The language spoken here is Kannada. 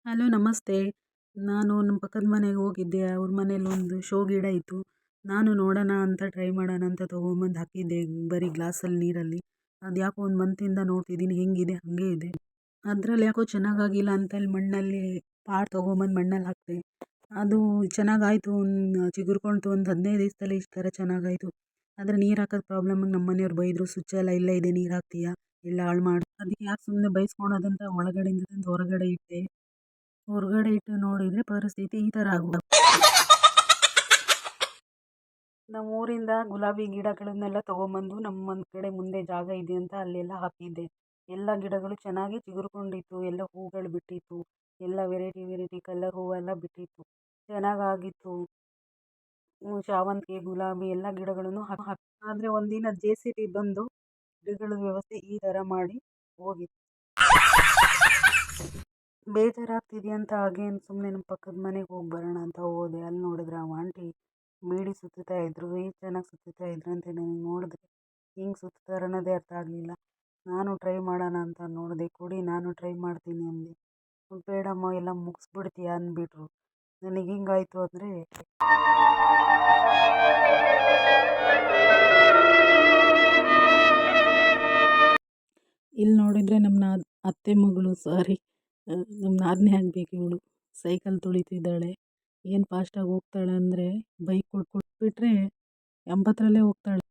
ಹಲೋ ನಮಸ್ತೆ. ನಾನು ನಮ್ಮ ಪಕ್ಕದ ಮನೆಗೆ ಹೋಗಿದ್ದೆ. ಅವ್ರ ಮನೇಲಿ ಒಂದು ಶೋ ಗಿಡ ಇತ್ತು. ನಾನು ನೋಡೋಣ ಅಂತ ಟ್ರೈ ಮಾಡೋಣ ಅಂತ ತೊಗೊಂಬಂದು ಹಾಕಿದ್ದೆ ಬರೀ ಗ್ಲಾಸಲ್ಲಿ ನೀರಲ್ಲಿ. ಅದು ಯಾಕೋ 1 ಮಂತಿಂದ ನೋಡ್ತಿದ್ದೀನಿ ಹೆಂಗಿದೆ ಹಾಗೆ ಇದೆ. ಅದರಲ್ಲಿ ಯಾಕೋ ಚೆನ್ನಾಗಾಗಿಲ್ಲ ಅಂತೇಳಿ ಮಣ್ಣಲ್ಲಿ ಪಾಟ್ ತೊಗೊಂಬಂದು ಮಣ್ಣಲ್ಲಿ ಹಾಕಿದೆ. ಅದು ಚೆನ್ನಾಗಾಯಿತು, ಚಿಗುರ್ಕೊಳ್ತು. ಒಂದು 15 ದಿವಸದಲ್ಲಿ ಇಷ್ಟು ಥರ ಚೆನ್ನಾಗಾಯಿತು. ಆದರೆ ನೀರು ಹಾಕೋದು ಪ್ರಾಬ್ಲಮ್ಮಿಗೆ ನಮ್ಮ ಮನೆಯವ್ರು ಬೈದರು. ಸ್ವಿಚ್ಚೆಲ್ಲ ಇಲ್ಲೇ ಇದೆ, ನೀರು ಹಾಕ್ತೀಯಾ ಎಲ್ಲ ಹಾಳು ಮಾಡು. ಅದಕ್ಕೆ ಯಾಕೆ ಸುಮ್ಮನೆ ಬೈಸ್ಕೊಳೋದಂತ ಒಳಗಡೆಯಿಂದ ತಂದು ಹೊರಗಡೆ ಇಟ್ಟೆ. ಹೊರಗಡೆ ಇಟ್ಟು ನೋಡಿದರೆ ಪರಿಸ್ಥಿತಿ ಈ ಥರ ಆಗ್ಬಿಟ್ಟು. ನಮ್ಮ ಊರಿಂದ ಗುಲಾಬಿ ಗಿಡಗಳನ್ನೆಲ್ಲ ತೊಗೊಂಬಂದು ನಮ್ಮ ಕಡೆ ಮುಂದೆ ಜಾಗ ಇದೆ ಅಂತ ಅಲ್ಲೆಲ್ಲ ಹಾಕಿದ್ದೆ. ಎಲ್ಲ ಗಿಡಗಳು ಚೆನ್ನಾಗಿ ಚಿಗುರ್ಕೊಂಡಿತ್ತು, ಎಲ್ಲ ಹೂಗಳು ಬಿಟ್ಟಿತ್ತು, ಎಲ್ಲ ವೆರೈಟಿ ಕಲರ್ ಹೂವೆಲ್ಲ ಬಿಟ್ಟಿತ್ತು, ಚೆನ್ನಾಗಾಗಿತ್ತು. ಶಾವಂತಿಗೆ, ಗುಲಾಬಿ ಎಲ್ಲ ಗಿಡಗಳನ್ನು ಹಾಕಿ. ಆದರೆ ಒಂದಿನ JCB ಬಂದು ಗಿಡಗಳ ವ್ಯವಸ್ಥೆ ಈ ಥರ ಮಾಡಿ ಹೋಗಿತ್ತು. ಬೇಜಾರಾಗ್ತಿದೆಯಂತ ಹಾಗೆ ಸುಮ್ಮನೆ ನಮ್ಮ ಪಕ್ಕದ ಮನೆಗೆ ಹೋಗಿ ಬರೋಣ ಅಂತ ಹೋದೆ. ಅಲ್ಲಿ ನೋಡಿದ್ರೆ ಆ ಆಂಟಿ ಬೀಡಿ ಸುತ್ತಾ ಇದ್ರು. ಎಷ್ಟು ಚೆನ್ನಾಗಿ ಸುತ್ತಾ ಇದ್ರು ಅಂತ ನನಗೆ ನೋಡಿದ್ರೆ ಹಿಂಗೆ ಸುತ್ತಾರೆ ಅನ್ನೋದೇ ಅರ್ಥ ಆಗಲಿಲ್ಲ. ನಾನು ಟ್ರೈ ಮಾಡೋಣ ಅಂತ ನೋಡಿದೆ. ಕೊಡಿ ನಾನು ಟ್ರೈ ಮಾಡ್ತೀನಿ ಅಂದೆ. ಬೇಡಮ್ಮ ಎಲ್ಲ ಮುಗಿಸ್ಬಿಡ್ತೀಯ ಅಂದ್ಬಿಟ್ರು. ನನಗೆ ಹಿಂಗಾಯಿತು ಅಂದರೆ ಇಲ್ಲಿ ನೋಡಿದರೆ ನಮ್ಮ ಅತ್ತೆ ಮಗಳು, ಸಾರಿ ನಮ್ಮ ನಾದನೇ ಆಗಬೇಕು ಇವಳು, ಸೈಕಲ್ ತುಳಿತಿದ್ದಾಳೆ. ಏನು ಫಾಸ್ಟಾಗಿ ಹೋಗ್ತಾಳೆ ಅಂದರೆ ಬೈಕ್ ಕೊಟ್ಬಿಟ್ರೆ 80ರಲ್ಲೇ ಹೋಗ್ತಾಳೆ.